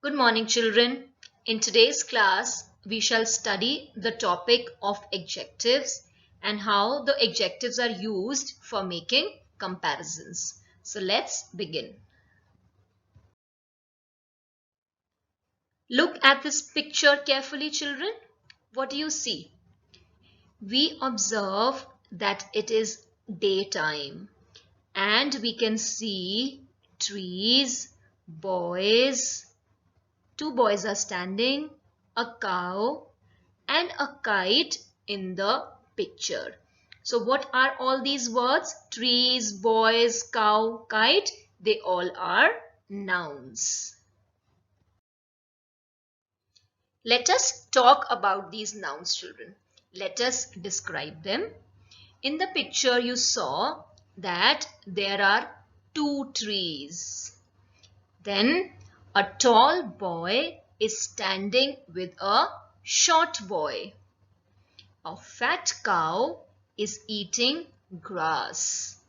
Good morning, children. In today's class, we shall study the topic of adjectives and how the adjectives are used for making comparisons. So let's begin. Look at this picture carefully, children. What do you see? We observe that it is daytime and we can see trees, boys. Two boys are standing, a cow, and a kite in the picture. So what are all these words? Trees, boys, cow, kite. They all are nouns. Let us talk about these nouns, children. Let us describe them. In the picture you saw that there are two trees. Then a tall boy is standing with a short boy. A fat cow is eating grass.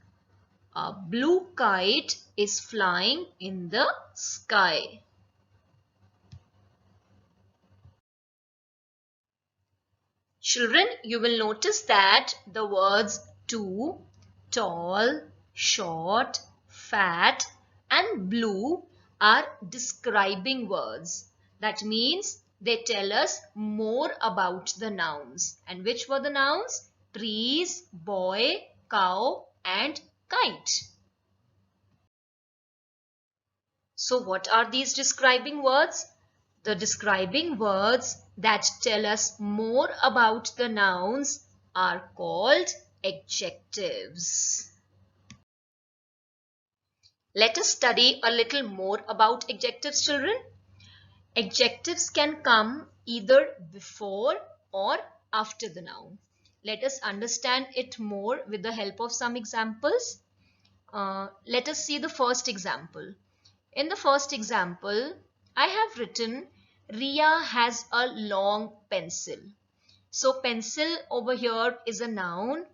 A blue kite is flying in the sky. Children, you will notice that the words two, tall, short, fat, and blue are describing words. That means they tell us more about the nouns. And which were the nouns? Trees, boy, cow, and kite. So what are these describing words? The describing words that tell us more about the nouns are called adjectives. Let us study a little more about adjectives, children. Adjectives can come either before or after the noun. Let us understand it more with the help of some examples. Let us see the first example. In the first example, I have written Riya has a long pencil. So pencil over here is a noun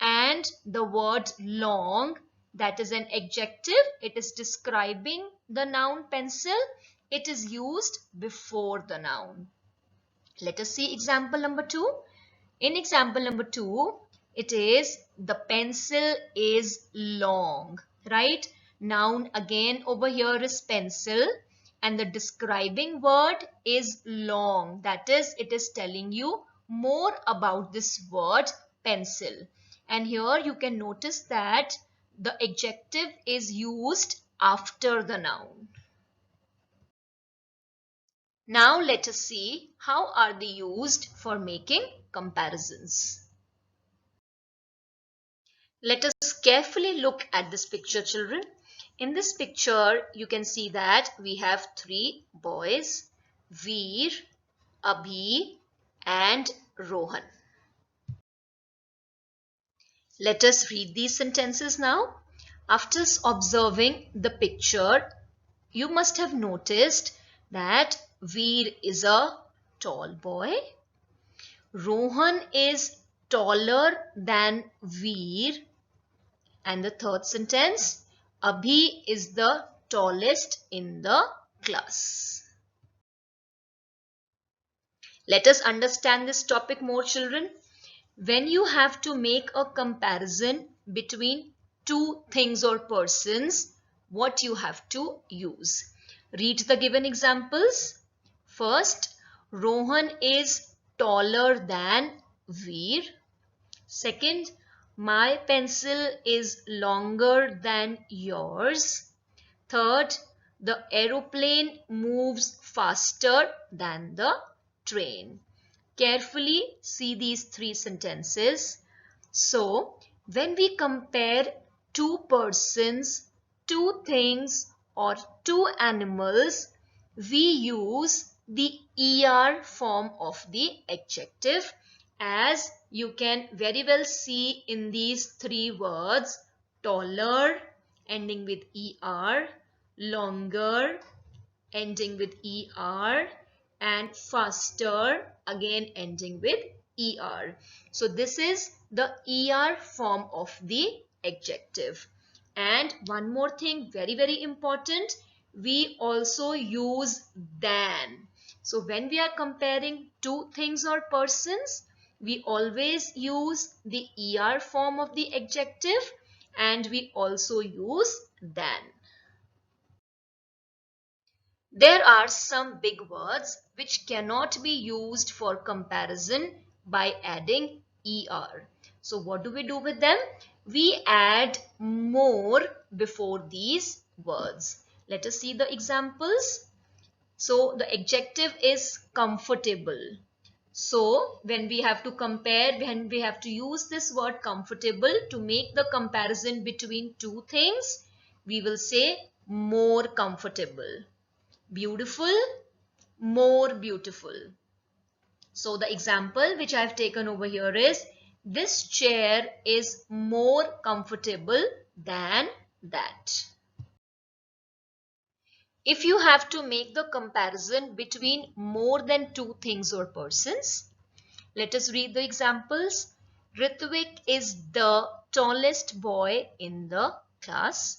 and the word long, that is an adjective. It is describing the noun pencil. It is used before the noun. Let us see example number 2. In example number 2, it is the pencil is long, right? Noun again over here is pencil and the describing word is long. That is, it is telling you more about this word pencil. And here you can notice that the adjective is used after the noun. Now let us see how are they used for making comparisons. Let us carefully look at this picture, children. In this picture, you can see that we have three boys, Veer, Abhi, and Rohan. Let us read these sentences now. After observing the picture, you must have noticed that Veer is a tall boy. Rohan is taller than Veer. And the third sentence, Abhi is the tallest in the class. Let us understand this topic more, children. When you have to make a comparison between two things or persons, what you have to use? Read the given examples. First, Rohan is taller than Veer. Second, my pencil is longer than yours. Third, the aeroplane moves faster than the train. Carefully see these three sentences. So, when we compare two persons, two things, or two animals, we use the er form of the adjective, as you can very well see in these three words: taller ending with er, longer ending with er, and faster again ending with er. So this is the er form of the adjective. And one more thing, very important, we also use than. So when we are comparing two things or persons, we always use the er form of the adjective, and we also use than. There are some big words which cannot be used for comparison by adding er. So what do we do with them? We add more before these words. Let us see the examples. So the adjective is comfortable. So when we have to compare, when we have to use this word comfortable to make the comparison between two things, we will say more comfortable. Beautiful, more beautiful. So the example which I have taken over here is, this chair is more comfortable than that. If you have to make the comparison between more than two things or persons, let us read the examples. Ritvik is the tallest boy in the class.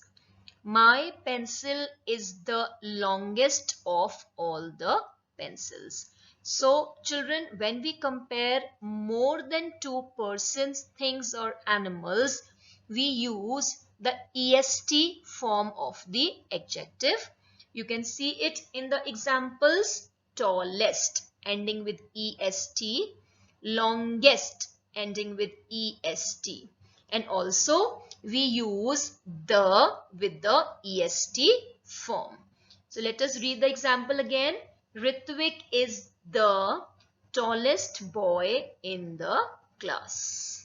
My pencil is the longest of all the pencils. So children, when we compare more than two persons, things or animals, we use the est form of the adjective. You can see it in the examples: tallest ending with est, longest ending with est. And also we use the with the est form. So let us read the example again. Ritvik is the tallest boy in the class.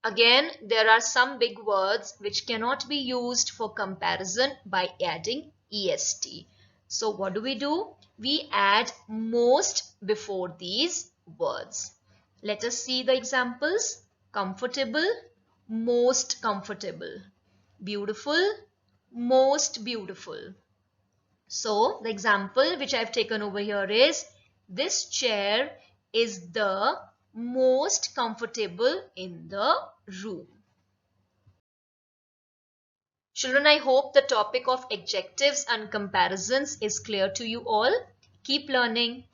Again, there are some big words which cannot be used for comparison by adding est. So what do? We add most before these words. Let us see the examples. Comfortable, most comfortable. Beautiful, most beautiful. So the example which I've taken over here is, this chair is the most comfortable in the room. Children, I hope the topic of adjectives and comparisons is clear to you all. Keep learning.